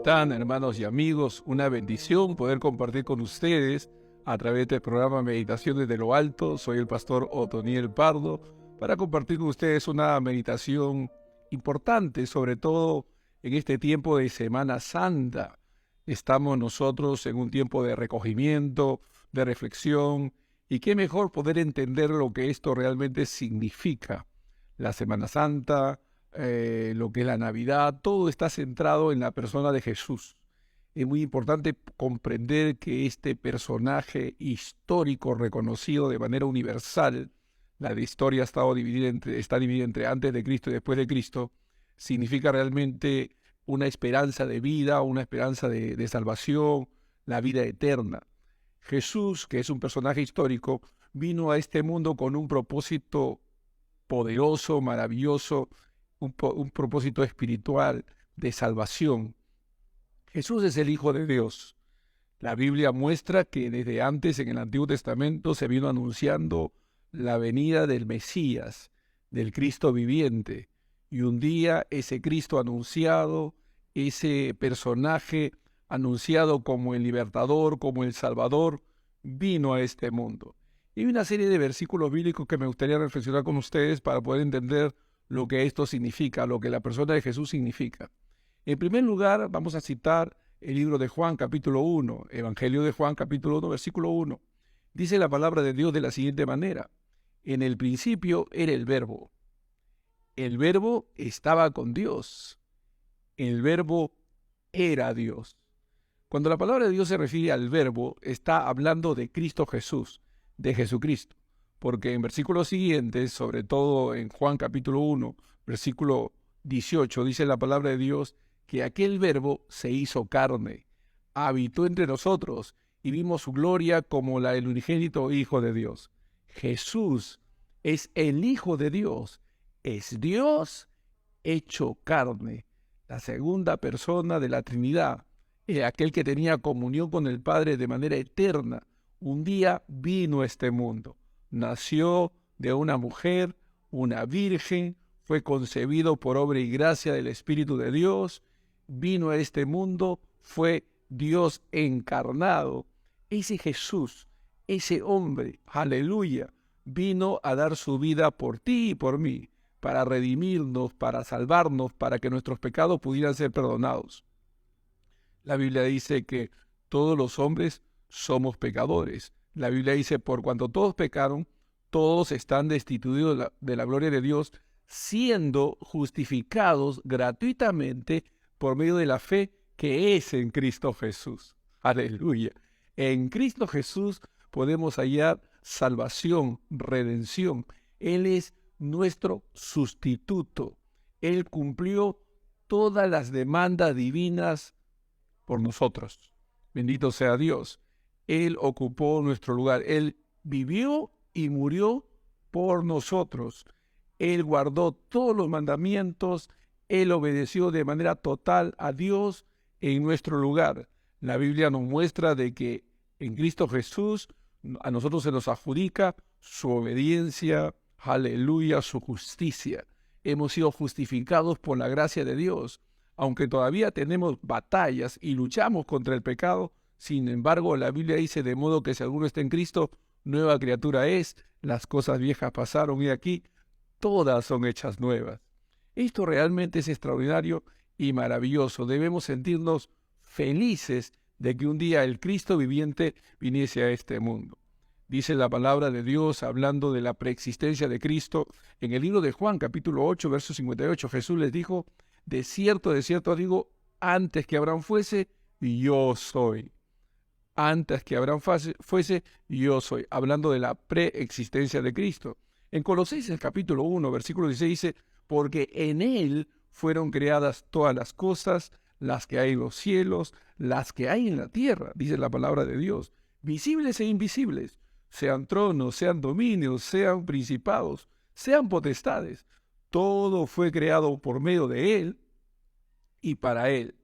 están, hermanos y amigos? Una bendición poder compartir con ustedes a través del programa Meditaciones de lo Alto. Soy el pastor Otoniel Pardo para compartir con ustedes una meditación importante, sobre todo en este tiempo de Semana Santa. Estamos nosotros en un tiempo de recogimiento, de reflexión, y qué mejor poder entender lo que esto realmente significa. La Semana Santa, lo que es la Navidad, todo está centrado en la persona de Jesús. Es muy importante comprender que este personaje histórico reconocido de manera universal, la de historia está dividida entre antes de Cristo y después de Cristo, significa realmente una esperanza de vida, una esperanza de salvación, la vida eterna. Jesús, que es un personaje histórico, vino a este mundo con un propósito poderoso, maravilloso, un propósito espiritual de salvación. Jesús es el Hijo de Dios. La Biblia muestra que desde antes en el Antiguo Testamento se vino anunciando la venida del Mesías, del Cristo viviente. Y un día ese Cristo anunciado, ese personaje anunciado como el libertador, como el salvador, vino a este mundo. Y hay una serie de versículos bíblicos que me gustaría reflexionar con ustedes para poder entender lo que esto significa, lo que la persona de Jesús significa. En primer lugar, vamos a citar el libro de Juan, capítulo 1, Evangelio de Juan, capítulo 1, versículo 1. Dice la palabra de Dios de la siguiente manera: en el principio era el Verbo. El Verbo estaba con Dios. El Verbo era Dios. Cuando la palabra de Dios se refiere al Verbo, está hablando de Cristo Jesús, de Jesucristo. Porque en versículos siguientes, sobre todo en Juan capítulo 1, versículo 18, dice la palabra de Dios que aquel Verbo se hizo carne, habitó entre nosotros y vimos su gloria como la del unigénito Hijo de Dios. Jesús es el Hijo de Dios, es Dios hecho carne, la segunda persona de la Trinidad, aquel que tenía comunión con el Padre de manera eterna. Un día vino a este mundo, nació de una mujer, una virgen, fue concebido por obra y gracia del Espíritu de Dios, vino a este mundo, fue Dios encarnado. Ese Jesús, ese hombre, aleluya, vino a dar su vida por ti y por mí, para redimirnos, para salvarnos, para que nuestros pecados pudieran ser perdonados. La Biblia dice que todos los hombres somos pecadores. La Biblia dice, por cuanto todos pecaron, todos están destituidos de la gloria de Dios, siendo justificados gratuitamente por medio de la fe que es en Cristo Jesús. Aleluya. En Cristo Jesús podemos hallar salvación, redención. Él es nuestro sustituto. Él cumplió todas las demandas divinas por nosotros. Bendito sea Dios. Él ocupó nuestro lugar. Él vivió y murió por nosotros. Él guardó todos los mandamientos. Él obedeció de manera total a Dios en nuestro lugar. La Biblia nos muestra de que en Cristo Jesús a nosotros se nos adjudica su obediencia, aleluya, su justicia. Hemos sido justificados por la gracia de Dios. Aunque todavía tenemos batallas y luchamos contra el pecado, sin embargo la Biblia dice, de modo que si alguno está en Cristo, nueva criatura es, las cosas viejas pasaron y aquí todas son hechas nuevas. Esto realmente es extraordinario y maravilloso. Debemos sentirnos felices de que un día el Cristo viviente viniese a este mundo. Dice la palabra de Dios, hablando de la preexistencia de Cristo, en el libro de Juan, capítulo 8, verso 58, Jesús les dijo: de cierto digo, antes que Abraham fuese, yo soy. Antes que Abraham fuese, yo soy. Hablando de la preexistencia de Cristo. En Colosenses capítulo 1, versículo 16 dice, porque en Él fueron creadas todas las cosas, las que hay en los cielos, las que hay en la tierra, dice la palabra de Dios, visibles e invisibles, sean tronos, sean dominios, sean principados, sean potestades. Todo fue creado por medio de Él y para Él.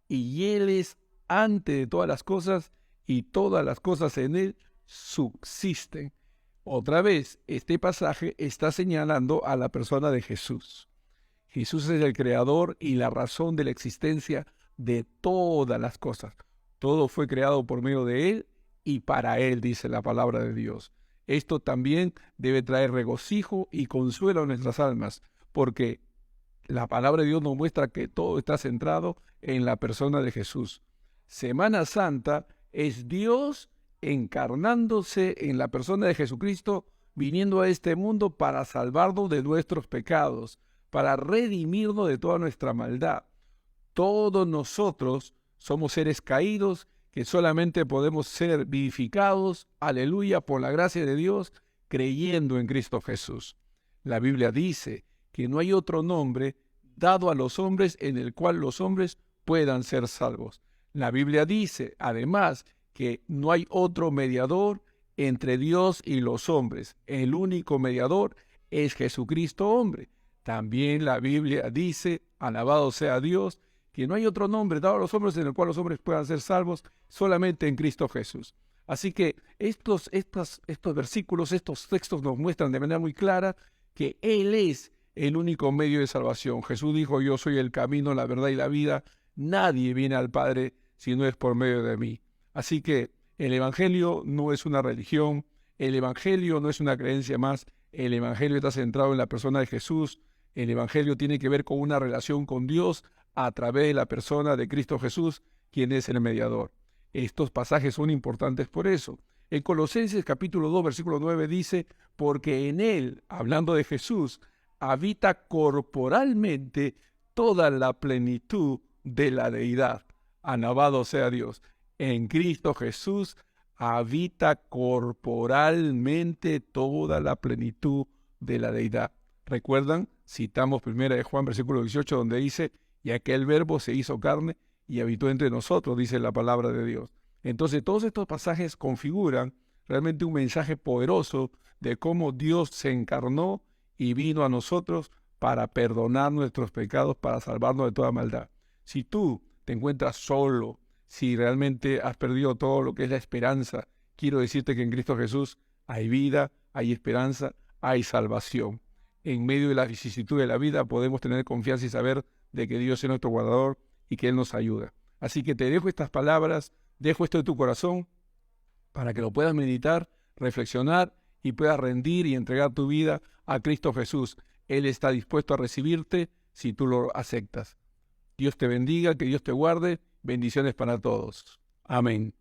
Y Él es antes de todas las cosas y todas las cosas en Él subsisten. Otra vez, este pasaje está señalando a la persona de Jesús. Jesús es el creador y la razón de la existencia de todas las cosas. Todo fue creado por medio de Él y para Él, dice la palabra de Dios. Esto también debe traer regocijo y consuelo a nuestras almas, porque la palabra de Dios nos muestra que todo está centrado en la persona de Jesús. Semana Santa es Dios encarnándose en la persona de Jesucristo, viniendo a este mundo para salvarnos de nuestros pecados, para redimirnos de toda nuestra maldad. Todos nosotros somos seres caídos que solamente podemos ser vivificados, aleluya, por la gracia de Dios, creyendo en Cristo Jesús. La Biblia dice que no hay otro nombre dado a los hombres en el cual los hombres puedan ser salvos. La Biblia dice, además, que no hay otro mediador entre Dios y los hombres. El único mediador es Jesucristo hombre. También la Biblia dice, alabado sea Dios, que no hay otro nombre dado a los hombres en el cual los hombres puedan ser salvos, solamente en Cristo Jesús. Así que estos versículos, estos textos nos muestran de manera muy clara que Él es el único medio de salvación. Jesús dijo, yo soy el camino, la verdad y la vida. Nadie viene al Padre si no es por medio de mí. Así que el Evangelio no es una religión, el Evangelio no es una creencia más, el Evangelio está centrado en la persona de Jesús. El Evangelio tiene que ver con una relación con Dios a través de la persona de Cristo Jesús, quien es el mediador. Estos pasajes son importantes por eso. En Colosenses capítulo 2, versículo 9 dice, porque en Él, hablando de Jesús, habita corporalmente toda la plenitud de la deidad. Alabado sea Dios. En Cristo Jesús habita corporalmente toda la plenitud de la deidad. ¿Recuerdan? Citamos 1 Juan versículo 18 donde dice, y aquel verbo se hizo carne y habitó entre nosotros, dice la palabra de Dios. Entonces todos estos pasajes configuran realmente un mensaje poderoso de cómo Dios se encarnó y vino a nosotros para perdonar nuestros pecados, para salvarnos de toda maldad. Si tú te encuentras solo, si realmente has perdido todo lo que es la esperanza, quiero decirte que en Cristo Jesús hay vida, hay esperanza, hay salvación. En medio de la vicisitud de la vida podemos tener confianza y saber de que Dios es nuestro guardador y que Él nos ayuda. Así que te dejo estas palabras, dejo esto en tu corazón para que lo puedas meditar, reflexionar y puedas rendir y entregar tu vida a Cristo Jesús. Él está dispuesto a recibirte si tú lo aceptas. Dios te bendiga, que Dios te guarde. Bendiciones para todos. Amén.